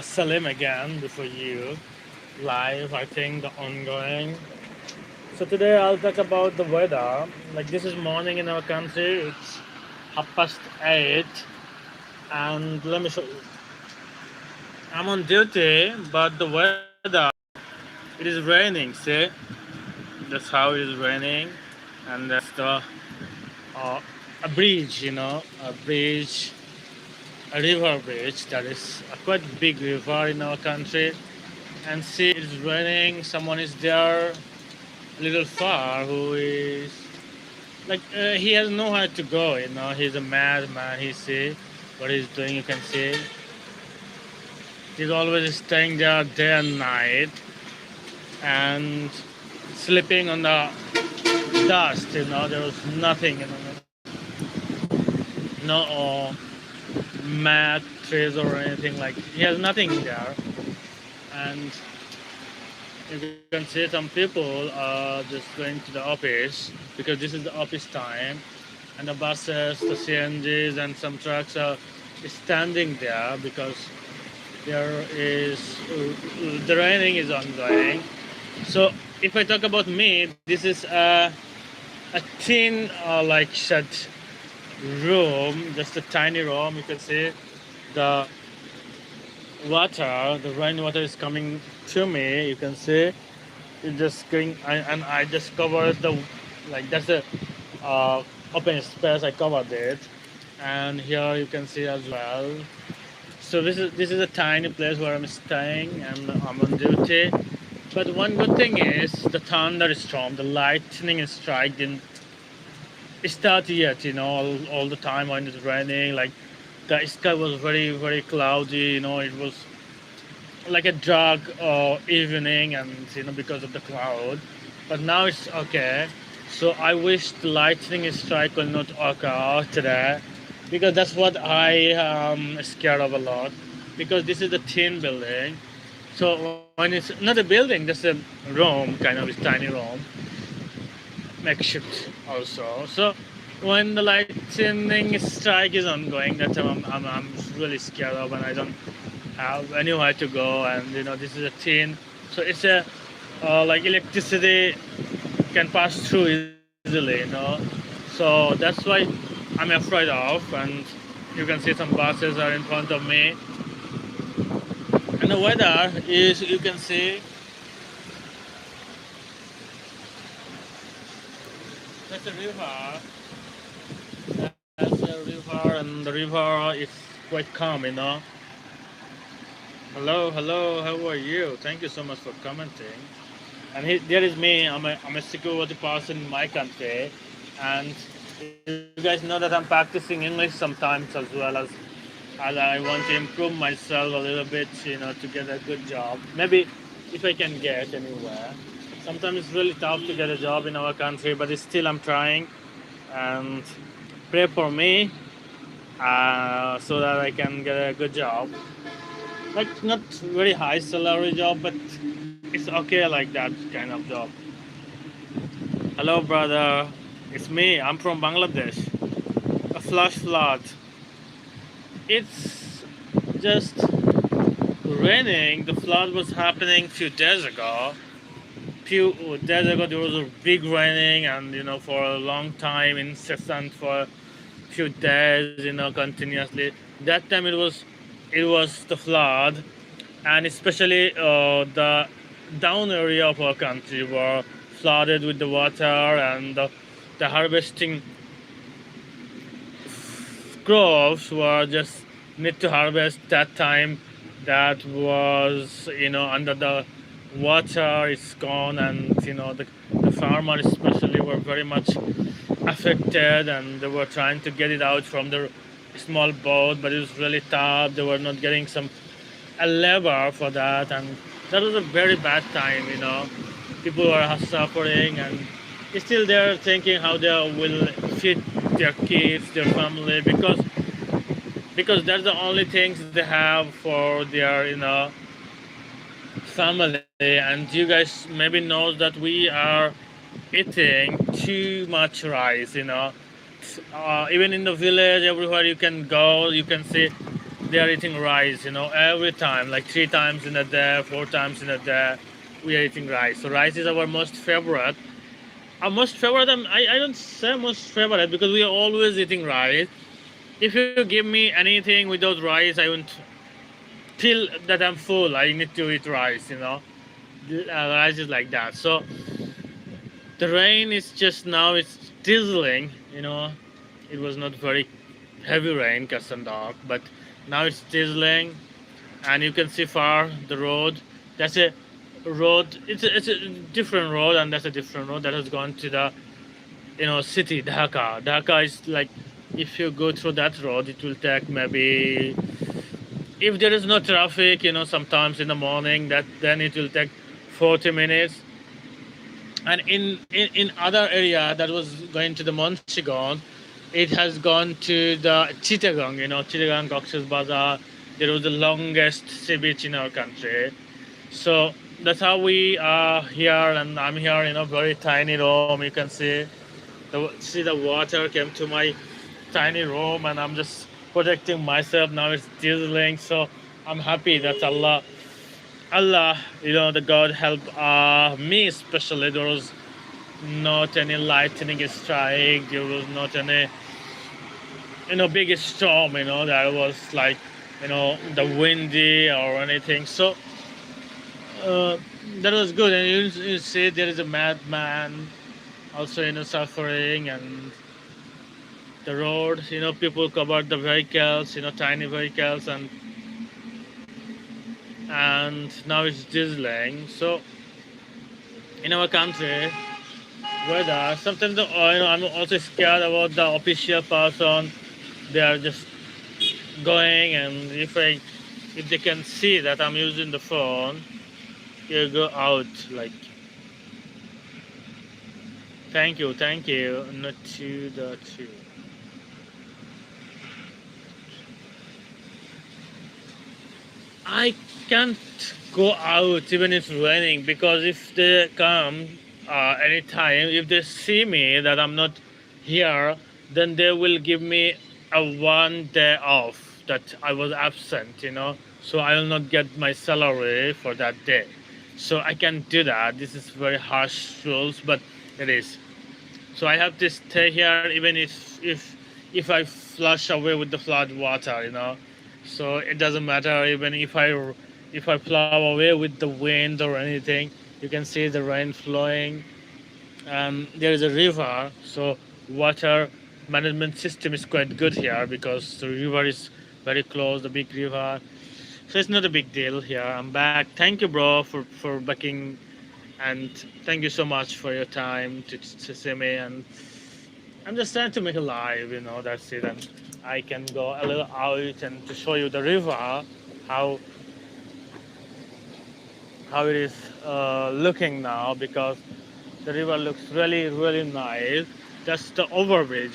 Salim again before you. Live, I think, the ongoing. So today I'll talk about the weather. Like this is morning in our country. It's 8:30, and let me show you. I'm on duty, but the weather it is raining. See, that's how it is raining, and that's the uh, a bridge. A bridge, a river bridge that is a quite big river in our country. And see, it's raining. Someone is there a little far who is like he has nowhere to go. He's a madman. He see what he's doing. You can see he's always staying there day and night and sleeping on the dust. There was nothing. No mat, trays or anything like. He has nothing there, and you can see some people are just going to the office because this is the office time, and the buses, the CNGs, and some trucks are standing there because there is the raining is ongoing. So if I talk about me, this is a thin like shut room, just a tiny room. You can see the water, the rainwater is coming to me. You can see it's just going, and I just covered the like that's the uh, open space. I covered it, and here you can see as well. So this is a tiny place where I'm staying, and I'm on duty. But one good thing is the thunderstorm, the lightning strike didn't start yet. All the time when it's raining, like the sky was very very cloudy. It was like a dark evening, and because of the cloud. But now it's okay. So I wish the lightning strike will not occur today, because that's what I am scared of a lot. Because this is a thin building, so when it's not a building, just a room, kind of a tiny room, makeshift also. So when the lightning strike is ongoing, that's I'm really scared of, and I don't have anywhere to go. And this is a thin, so it's a like electricity can pass through easily. So that's why I'm afraid of. And you can see some buses are in front of me, and the weather is, you can see, that's a river. That's a river, and the river is quite calm. Hello, how are you? Thank you so much for commenting. And there is me. I'm a security person in my country, and you guys know that I'm practicing English sometimes as I want to improve myself a little bit, to get a good job. Maybe if I can get anywhere. Sometimes it's really tough to get a job in our country, but still I'm trying. And pray for me so that I can get a good job. Like not very high salary job, but it's okay like that kind of job. Hello, brother. It's me. I'm from Bangladesh. A flash flood. It's just raining. The flood was happening few days ago. Few days ago there was a big raining, and for a long time, incessant for a few days, continuously. That time it was the flood, and especially the down area of our country were flooded with the water, and the harvesting crops were just need to harvest that time. That was under the water is gone, and the farmers especially were very much affected, and they were trying to get it out from the small boat, but it was really tough. They were not getting some a lever for that, and that was a very bad time. People were suffering, and still they're thinking how they will feed their kids, their family, because that's the only things they have for their family. And you guys maybe knows that we are eating too much rice. Even in the village, everywhere you can go, you can see they are eating rice, every time, like 3 times in a day, 4 times in a day, we are eating rice. So rice is our most favorite. Our most favorite, I don't say most favorite because we are always eating rice. If you give me anything without rice, I won't feel that I'm full. I need to eat rice, rice is like that. So the rain is just now, it's drizzling, It was not very heavy rain, custom dog, but now it's drizzling, and you can see far the road. That's a road. It's a different road, and that's a different road that has gone to the city Dhaka. Dhaka is like, if you go through that road, it will take maybe, if there is no traffic, sometimes in the morning, that then it will take 40 minutes. And in other area that was going to the Monchigon, it has gone to the Chittagong, Chittagong, Cox's Bazar. There was the longest sea beach in our country. So that's how we are here, and I'm here in a very tiny room. You can see the water came to my tiny room, and I'm just protecting myself. Now it's drizzling, so I'm happy that Allah, the God help me especially. There was not any lightning strike. There was not any, big storm. That was like, the windy or anything. So that was good. And you see, there is a madman also, suffering, and the road. People covered the vehicles. Tiny vehicles, and now it's drizzling. So in our country, weather, sometimes I'm also scared about the official person. They are just going, and if they can see that I'm using the phone, you go out like, thank you, not to the two. I can't go out even if it's raining, because if they come anytime, if they see me that I'm not here, then they will give me a 1 day off that I was absent, So I will not get my salary for that day. So I can't do that. This is very harsh rules, but it is. So I have to stay here even if I flush away with the flood water, So it doesn't matter even if I plow away with the wind or anything. You can see the rain flowing. There is a river, so water management system is quite good here because the river is very close, the big river. So it's not a big deal here. I'm back. Thank you, bro, for backing, and thank you so much for your time to see me. And I'm just trying to make a live, that's it. And I can go a little out and to show you the river, how it is looking now, because the river looks really, really nice. That's the overbridge,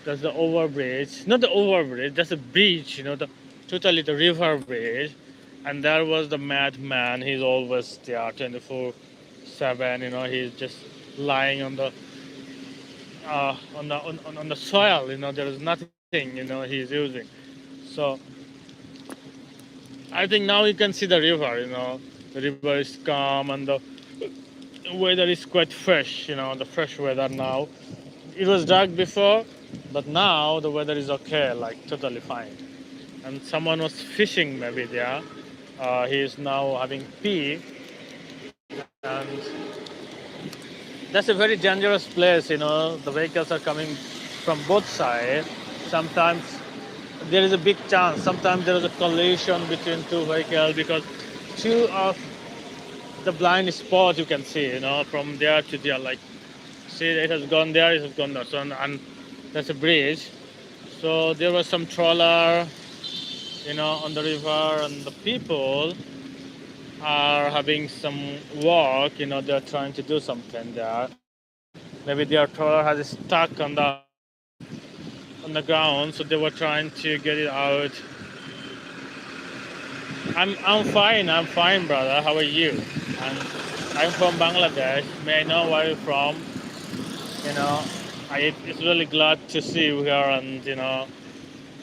That's the overbridge. Not the overbridge, that's a bridge, totally the river bridge. And there was the madman. He's always there, 24/7. He's just lying on the on the soil. There is nothing. He's using. So I think now you can see the river. The river is calm, and the weather is quite fresh. The fresh weather now. It was dark before, but now the weather is okay, like totally fine. And someone was fishing maybe there. He is now having pee, and that's a very dangerous place. The vehicles are coming from both sides. Sometimes there is a big chance. Sometimes there is a collision between two vehicles, because two of the blind spot you can see, from there to there. Like, see, it has gone there, it has gone there. So, and that's a bridge. So there was some trawler, on the river, and the people are having some work. They're trying to do something there. Maybe their trawler has stuck on the ground, so they were trying to get it out. I'm fine, brother. How are you? And I'm from Bangladesh. May I know where you're from? It's really glad to see you here, and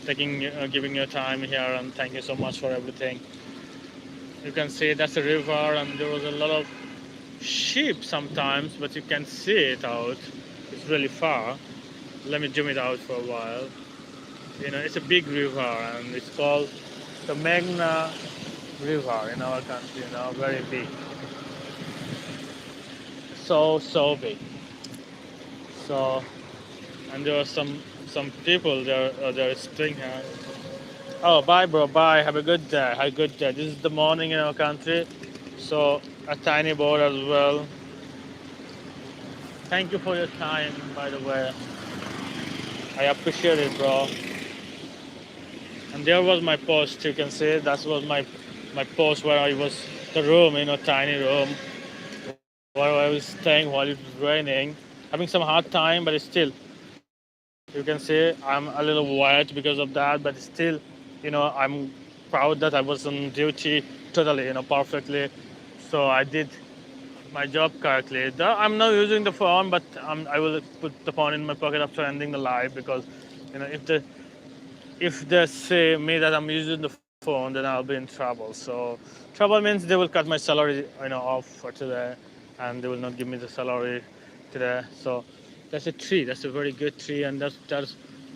giving your time here, and thank you so much for everything. You can see that's a river, and there was a lot of sheep sometimes, but you can see it out. It's really far. Let me zoom it out for a while. It's a big river, and it's called the Meghna River in our country. Very big, so big. So, and there are some people there staying here. Oh, bye, bro. Bye. Have a good day. Have a good day. This is the morning in our country, so a tiny boat as well. Thank you for your time, by the way. I appreciate it, bro. And there was my post. You can see that was my post where I was the room, tiny room where I was staying while it was raining, having some hard time, but still, you can see I'm a little wet because of that, but still, I'm proud that I was on duty totally, perfectly. So I did my job correctly. I'm not using the phone, but I will put the phone in my pocket after ending the live because, if they say me that I'm using the phone, then I'll be in trouble. So trouble means they will cut my salary, off for today, and they will not give me the salary today. So that's a tree. That's a very good tree, and that's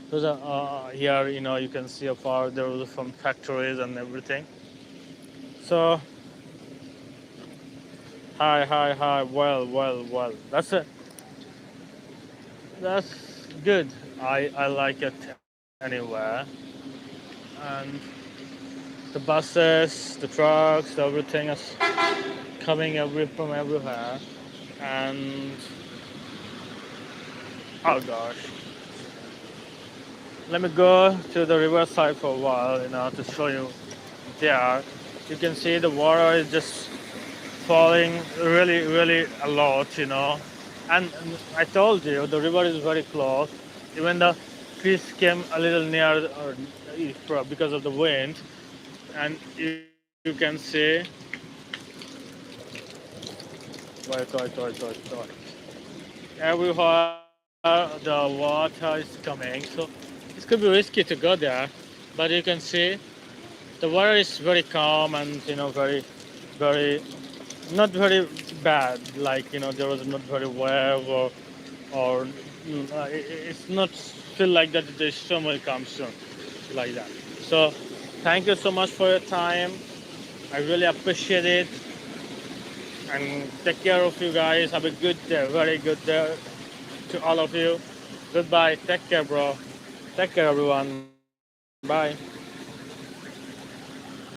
those are here. You can see how far there was from factories and everything. So hi, hi, hi. Well, well, well. That's good. I like it anywhere, and the buses, the trucks, everything is coming from everywhere. And oh gosh, let me go to the riverside for a while, to show you. There, you can see the water is just falling really, really a lot, And I told you the river is very close. Even the fish came a little near because of the wind, and you can see. Wait. Everywhere the water is coming, so it could be risky to go there. But you can see the water is very calm and very not very bad. Like there was not very wave or it's not feel like that the storm will come soon like that. So thank you so much for your time. I really appreciate it. And take care of you guys. Have a good day, very good day to all of you. Goodbye. Take care, bro. Take care, everyone. Bye.